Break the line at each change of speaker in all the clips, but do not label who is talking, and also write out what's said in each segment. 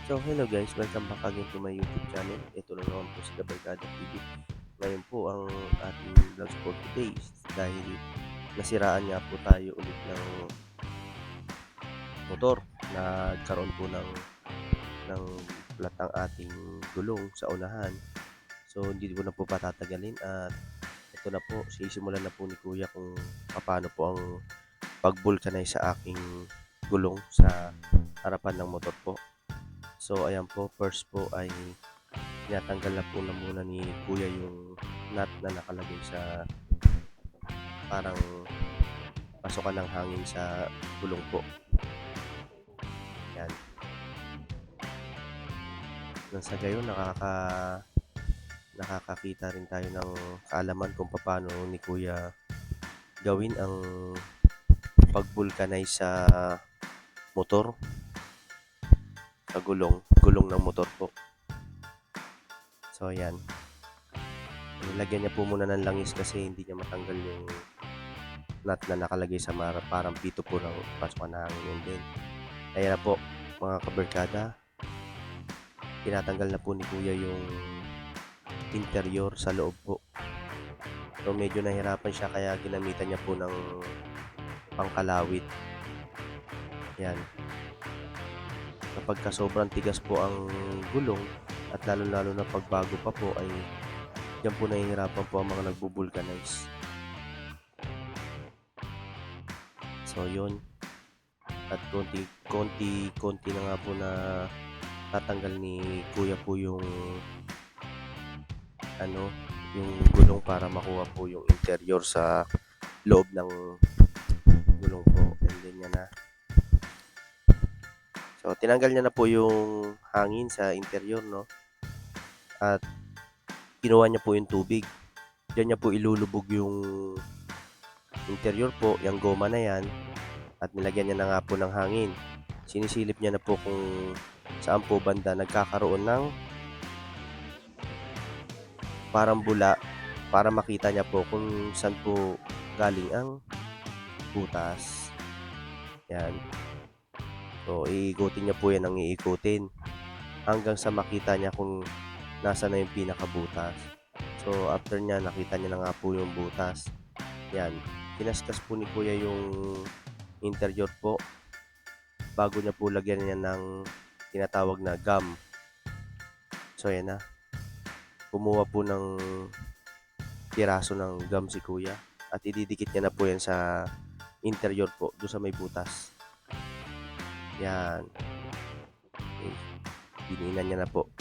So, hello guys, welcome back again to my YouTube channel. Ito na naman po si Kabarkada TV. Ngayon po ang ating vlogs for today is dahil nasiraan nga po tayo ulit ng motor. Nagkaroon po ng flat ang ating gulong sa unahan. So, hindi ko na po patatagalin at ito na po, sisimulan na po ni Kuya kung paano po ang pag-vulcanize sa aking gulong sa harapan ng motor po. So, ayan po, first po ay tinatanggal na po na muna ni Kuya yung nut na nakalagay sa parang pasukan ng hangin sa gulong po. Yan. Nang sa gayon, nakakakita rin tayo ng kaalaman kung paano ni Kuya gawin ang pag-vulcanize sa motor, sa gulong ng motor po. So, ayan. Nilagyan niya po muna ng langis kasi hindi niya matanggal yung nut na nakalagay sa parang pito po ng pasukan ng hangin. And then, ayan na po mga kabarkada, tinatanggal na po ni Kuya yung interior sa loob po. So medyo nahirapan siya kaya ginamitan niya po ng pangkalawit. Yan. Kapag sobrang tigas po ang gulong at lalo na pagbago pa po ay diyan po nahihirapan po ang mga nagbo-vulcanize. So yun. At konti na nga po na tatanggal ni Kuya po yung yung gulong para makuha po yung interior sa loob ng gulong po. And then yan na. So tinanggal niya na po yung hangin sa interior, no? At kinuha niya po yung tubig. Diyan niya po ilulubog yung interior po, yung goma na yan. At nilagyan niya na nga po ng hangin. Sinisilip niya na po kung saan po banda nagkakaroon ng parang bula para makita niya po kung saan po galing ang butas. Yan. So, iikutin niya po yan ang iikutin hanggang sa makita niya kung nasa na yung pinakabutas. So, after niya, nakita niya na nga po yung butas. Yan. Kinaskas po ni Kuya yung interior po bago niya po lagyan niya ng tinatawag na gum. So, yan na. Kumuha po ng piraso ng gum si Kuya at ididikit niya na po yan sa interior po, doon sa may butas. Yan. Okay. Dininan niya na po.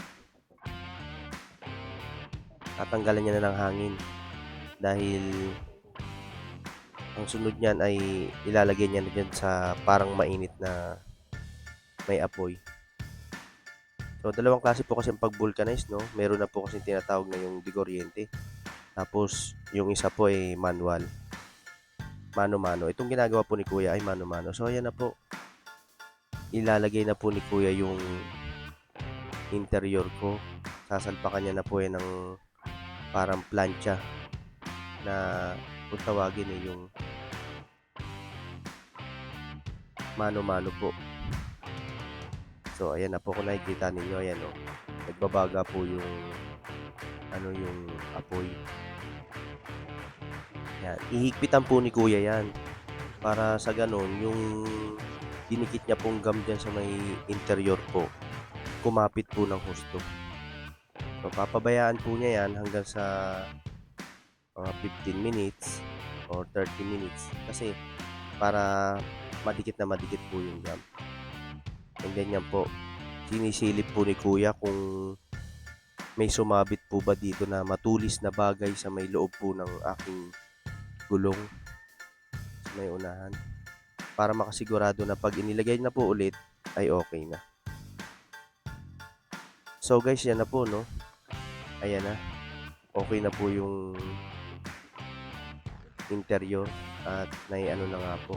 Tatanggalan niya na ng hangin dahil ang sunod niyan ay ilalagay niya na dyan sa parang mainit na may apoy. So, dalawang klase po kasi ang pag-vulcanize, no? Meron na po kasi tinatawag na yung de kuryente. Tapos, yung isa po ay manual. Mano-mano. Itong ginagawa po ni Kuya ay mano-mano. So, ayan na po. Ilalagay na po ni Kuya yung interior ko. Sasalpakan niya na po yan ng parang plancha na kung tawagin eh yung mano-mano po. So, ayan na po kung nakikita ninyo. Ayan o. Nagbabaga po yung yung apoy. Yan. Ihigpitan po ni Kuya yan. Para sa ganon, yung dinikit niya pong gum dyan sa may interior po, kumapit po ng husto. So, papabayaan po niya yan hanggang sa mga 15 minutes or 30 minutes. Kasi, para madikit po yung gum. And then yan po, sinisilip po ni Kuya kung may sumabit po ba dito na matulis na bagay sa may loob po ng aking gulong sa may unahan. Para makasigurado na pag inilagay na po ulit, ay okay na. So guys, yan na po, no? Ayan na. Okay na po yung interior at naiano na nga po.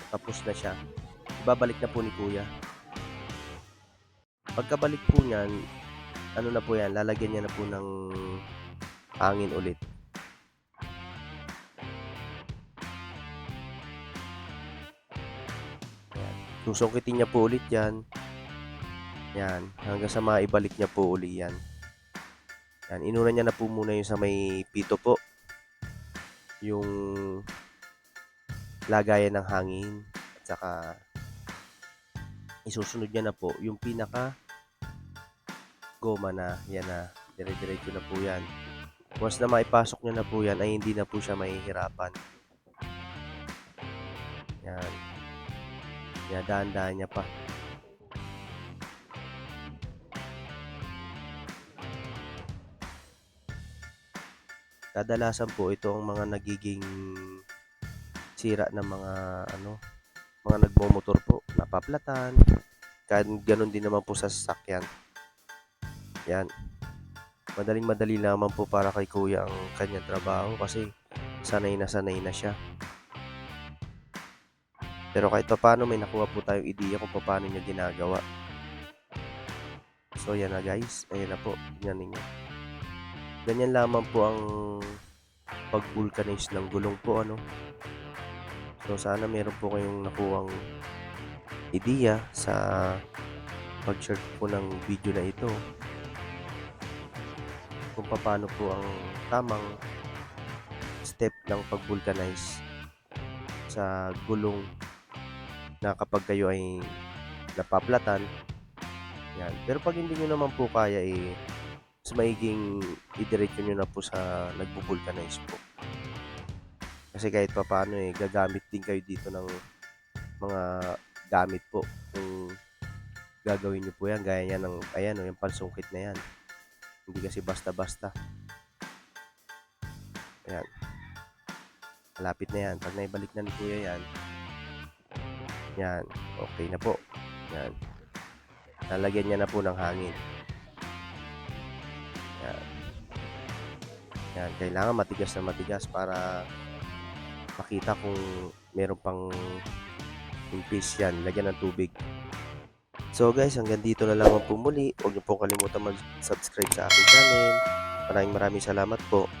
Tapos na siya. Ibabalik na po ni Kuya. Pagkabalik po niyan, ano na po yan, lalagyan niya na po ng hangin ulit. susungkitin niya po ulit yan. Yan, hanggang sa maibalik niya po uli yan. Yan, inuna niya na po muna yung sa may pito po. Yung lagayan ng hangin. At saka isusunod niya na po yung pinaka goma na. Yan na, dire-diretso na po yan. Once na maipasok niya na po yan, ay hindi na po siya mahihirapan. Yan. Yan, dahan-dahan niya pa. Kadalasan po ito ang mga nagiging sira ng mga mga nagmomotor po, napaplatan. Ganun din naman po sa sasakyan. Yan. Madaling-madali naman po para kay kuya ang kanyang trabaho kasi sanay na siya. Pero kahit paano may nakuha po tayong ideya kung paano niya ginagawa. So yan na guys, ayan na po, tingnan ninyo. Ganyan lamang po ang pag-vulcanize ng gulong po So sana meron po kayong nakuhang ideya sa pag-share po ng video na ito. Kung paano po ang tamang step ng pag-vulcanize sa gulong na kapag kayo ay napaplatan. Yan. Pero pag hindi nyo naman po kaya mas maiging idiretso nyo na po sa nagbo-vulcanize po. Kasi kahit pa paano gagamit din kayo dito ng mga gamit po. Kung gagawin nyo po yan, gaya yan ng, ayan yung pansungkit na yan. Hindi kasi basta-basta. Ayan. Malapit na yan. Pag naibalik na ni kuya yan, yan, okay na po. Yan. Lalagyan niya na po ng hangin. Yan. Yan. Kailangan matigas na matigas para makita kung meron pang impis yan. Lagyan ng tubig. So guys, hanggang dito na lang po muli. Huwag niyo po kalimutan mag-subscribe sa aking channel. Maraming salamat po.